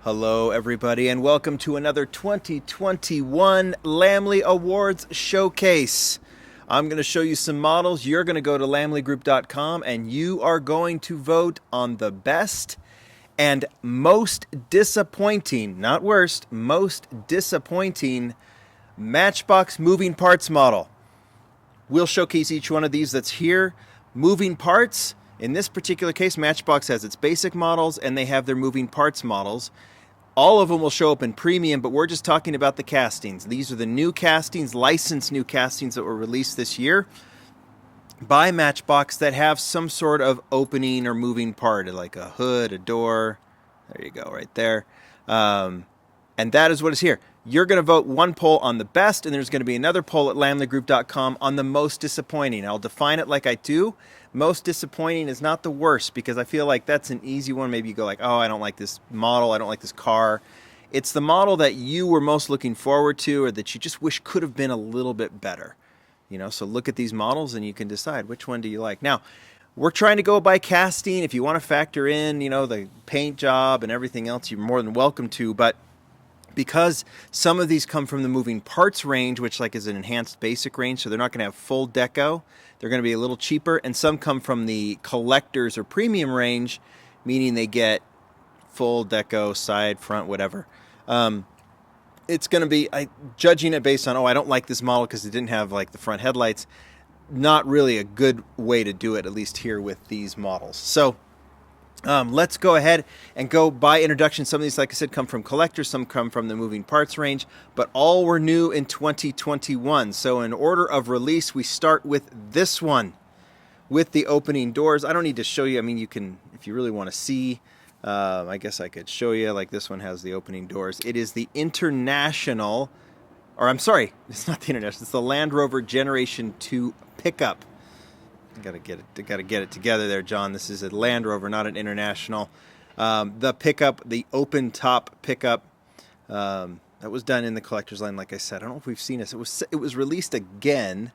Hello, everybody, and welcome to another 2021 Lamley Awards Showcase. I'm going to show you some models. You're going to go to lamleygroup.com and you are going to vote on the best and most disappointing, not worst, most disappointing Matchbox moving parts model. We'll showcase each one of these that's here. Moving parts, in this particular case, Matchbox has its basic models and they have their moving parts models. All of them will show up in premium, but we're just talking about the castings. These are the new castings, licensed new castings that were released this year by Matchbox that have some sort of opening or moving part, like a hood, a door. There you go, right there. And that is what is here. You're going to vote one poll on the best, and there's going to be another poll at lamleygroup.com on the most disappointing. I'll define it like I do. Most disappointing is not the worst, because I feel like that's an easy one. Maybe you go like, oh, I don't like this model, I don't like this car. It's the model that you were most looking forward to, or that you just wish could have been a little bit better. You know, so look at these models and you can decide which one do you like. Now, we're trying to go by casting. If you want to factor in, you know, the paint job and everything else, you're more than welcome to, but because some of these come from the moving parts range, which like is an enhanced basic range, so they're not going to have full deco. They're going to be a little cheaper, and some come from the collectors or premium range, meaning they get full deco, side, front, whatever. It's going to be, judging it based on, oh, I don't like this model because it didn't have like the front headlights, not really a good way to do it, at least here with these models. So let's go ahead and go by introduction. Some of these, like I said, come from collectors, some come from the moving parts range, but all were new in 2021. So in order of release, we start with this one with the opening doors. I don't need to show you. I mean, you can, if you really want to see, I guess I could show you. Like this one has the opening doors. It is the International, or I'm sorry, it's not the International, it's the Land Rover Generation 2 pickup. Got to get it together there, John. This is a Land Rover, not an International. The pickup, the open top pickup, that was done in the collector's line. Like I said, I don't know if we've seen this. It was released again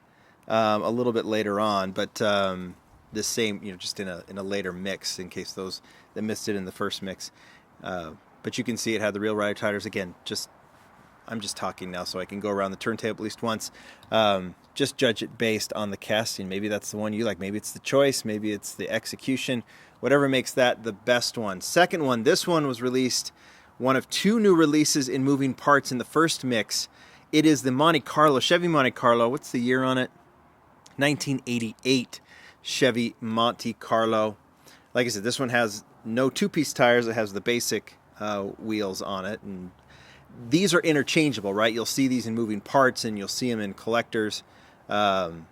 a little bit later on, but the same, you know, just in a later mix in case those that missed it in the first mix. But you can see it had the real rider tires again. I'm just talking now, so I can go around the turntable at least once. Just judge it based on the casting. Maybe that's the one you like. Maybe it's the choice. Maybe it's the execution. Whatever makes that the best one. Second one, this one was released, one of two new releases in moving parts in the first mix. It is the Monte Carlo, Chevy Monte Carlo. What's the year on it? 1988 Chevy Monte Carlo. Like I said, this one has no two-piece tires. It has the basic wheels on it, and these are interchangeable, right? You'll see these in moving parts and you'll see them in collectors. You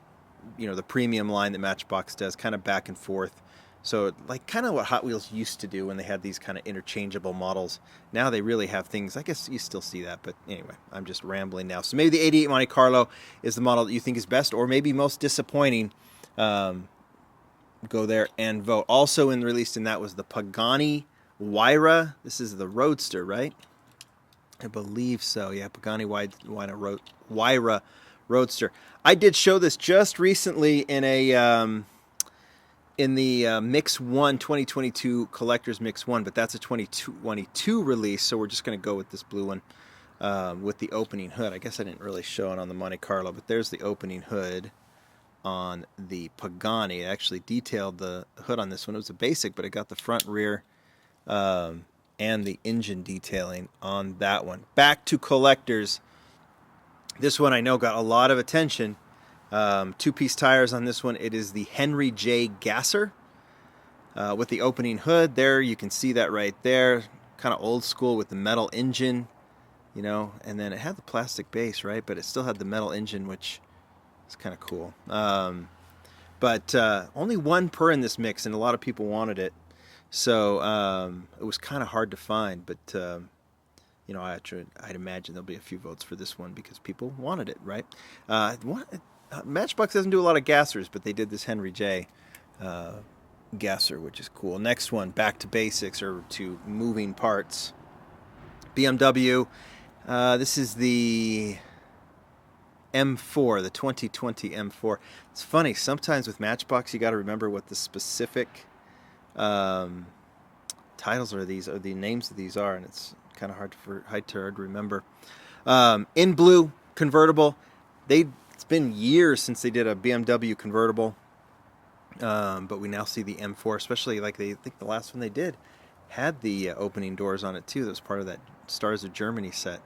know, the premium line that Matchbox does, kind of back and forth. So like kind of what Hot Wheels used to do when they had these kind of interchangeable models. Now they really have things, I guess you still see that, but anyway, I'm just rambling now. So maybe the 88 Monte Carlo is the model that you think is best or maybe most disappointing. Go there and vote. Also released in that was the Pagani Huayra. This is the Roadster, right? I believe so. Yeah, Pagani Huayra Roadster. I did show this just recently in the Mix 1 2022 Collector's Mix 1, but that's a 2022 release, so we're just going to go with this blue one with the opening hood. I guess I didn't really show it on the Monte Carlo, but there's the opening hood on the Pagani. I actually detailed the hood on this one. It was a basic, but it got the front, rear, and the engine detailing on that one. Back to collectors. This one I know got a lot of attention. Two-piece tires on this one. It is the Henry J. Gasser with the opening hood. There, you can see that right there. Kind of old school with the metal engine, you know. And then it had the plastic base, right? But it still had the metal engine, which is kind of cool. But only one per in this mix, and a lot of people wanted it. So it was kind of hard to find, but you know, I'd imagine there'll be a few votes for this one because people wanted it, right? Matchbox doesn't do a lot of gassers, but they did this Henry J. Gasser, which is cool. Next one, back to basics or to moving parts. BMW. This is the M4, the 2020 M4. It's funny, sometimes with Matchbox you got to remember what the specific titles are, these or the names of these are, and it's kind of hard to remember. In blue, convertible. It's been years since they did a BMW convertible, but we now see the M4, especially I think the last one they did had the opening doors on it too. That was part of that Stars of Germany set.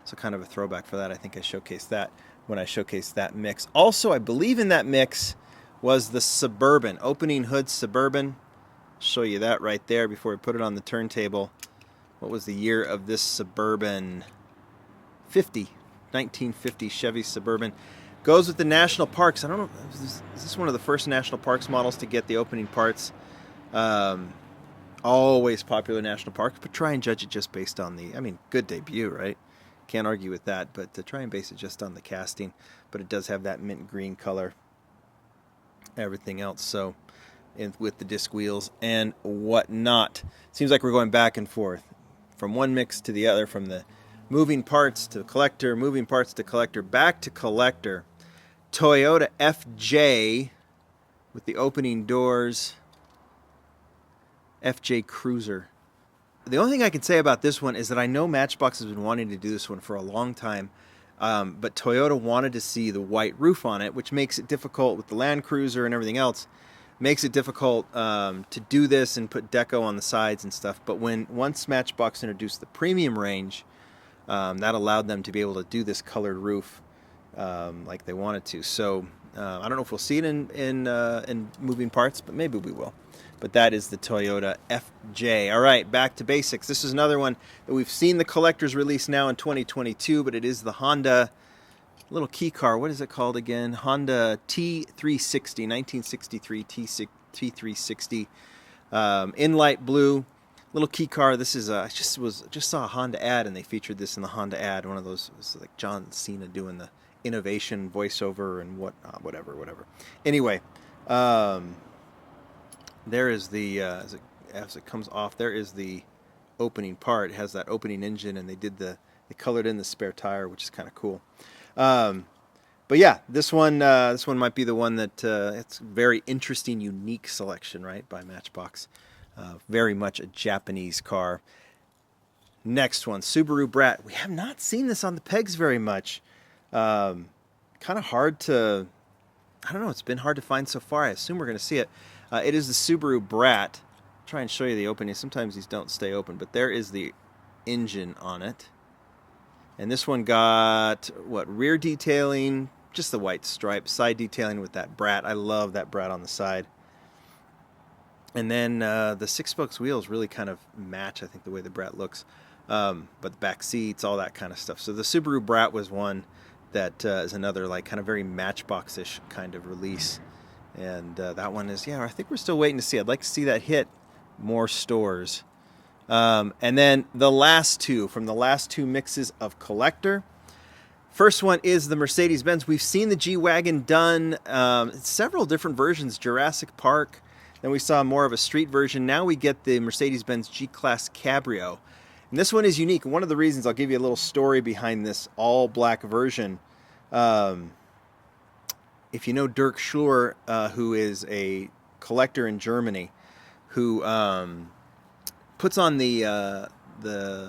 So kind of a throwback for that. I think I showcased that when I showcased that mix. Also, I believe in that mix was the Suburban, opening hood Suburban. Show you that right there before we put it on the turntable. What was the year of this Suburban? 1950 Chevy Suburban. Goes with the national parks. I don't know, is this one of the first national parks models to get the opening parts? Always popular national parks, but try and judge it just based on good debut, right? Can't argue with that, but to try and base it just on the casting. But it does have that mint green color. Everything else, so with the disc wheels and whatnot. Seems like we're going back and forth from one mix to the other, from the moving parts to collector, moving parts to collector, back to collector. Toyota FJ with the opening doors. FJ Cruiser. The only thing I can say about this one is that I know Matchbox has been wanting to do this one for a long time, but Toyota wanted to see the white roof on it, which makes it difficult with the Land Cruiser and everything else. Makes it difficult to do this and put deco on the sides and stuff. But once Matchbox introduced the premium range, that allowed them to be able to do this colored roof like they wanted to. So I don't know if we'll see it in moving parts, but maybe we will. But that is the Toyota FJ. All right, back to basics. This is another one that we've seen the collector's release now in 2022, but it is the Honda little key car. What is it called again? Honda T360, 1963 T360 in light blue. Little key car. This is I just saw a Honda ad, and they featured this in the Honda ad. One of those, it was like John Cena doing the innovation voiceover and whatever. Anyway. There is the as it comes off. There is the opening part. It has that opening engine, and they colored in the spare tire, which is kind of cool. But yeah, this one might be the one that it's very interesting, unique selection, right, by Matchbox. Very much a Japanese car. Next one, Subaru Brat. We have not seen this on the pegs very much. Kind of hard to. I don't know. It's been hard to find so far. I assume we're going to see it. It is the Subaru Brat. I'll try and show you the opening. Sometimes these don't stay open, but there is the engine on it. And this one got, rear detailing, just the white stripe, side detailing with that Brat. I love that Brat on the side. And then the 6-spokes wheels really kind of match, I think, the way the Brat looks. But the back seats, all that kind of stuff. So the Subaru Brat was one that is another kind of very Matchbox-ish kind of release. And that one is, I think we're still waiting to see. I'd like to see that hit more stores. And then the last two, from the last two mixes of collector. First one is the Mercedes-Benz. We've seen the G-Wagon done several different versions, Jurassic Park. Then we saw more of a street version. Now we get the Mercedes-Benz G-Class Cabrio. And this one is unique. And one of the reasons, I'll give you a little story behind this all-black version. If you know Dirk Schluer, who is a collector in Germany, who puts on the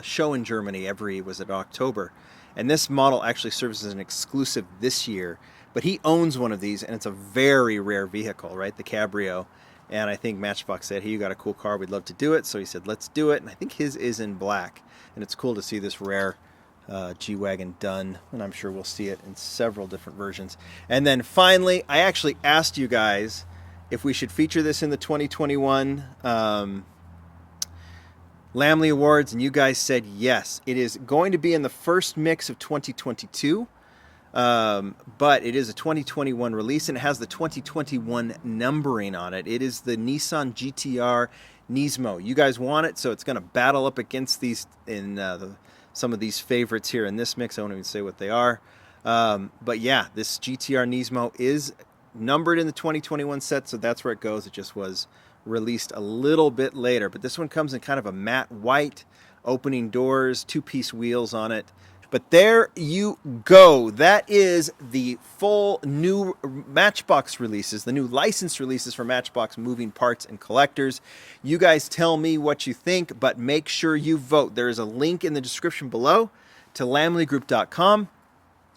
show in Germany was it October, and this model actually serves as an exclusive this year. But he owns one of these, and it's a very rare vehicle, right? The Cabrio. And I think Matchbox said, hey, you got a cool car, we'd love to do it. So he said, let's do it. And I think his is in black, and it's cool to see this rare G-Wagon done, and I'm sure we'll see it in several different versions. And then finally, I actually asked you guys if we should feature this in the 2021 Lamley Awards, and you guys said yes. It is going to be in the first mix of 2022, but it is a 2021 release, and it has the 2021 numbering on it. It is the Nissan GTR Nismo. You guys want it, so it's going to battle up against these in some of these favorites here in this mix. I won't even say what they are. But yeah, this GTR Nismo is numbered in the 2021 set, so that's where it goes. It just was released a little bit later. But this one comes in kind of a matte white, opening doors, two-piece wheels on it. But there you go. That is the full new Matchbox releases, the new licensed releases for Matchbox moving parts and collectors. You guys tell me what you think, but make sure you vote. There is a link in the description below to lamleygroup.com.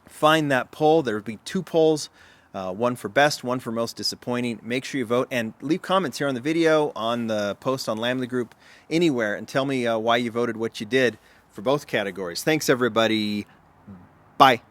Find that poll. There will be 2 polls, one for best, one for most disappointing. Make sure you vote and leave comments here on the video, on the post on Lamley Group, anywhere, and tell me why you voted what you did for both categories. Thanks, everybody. Bye.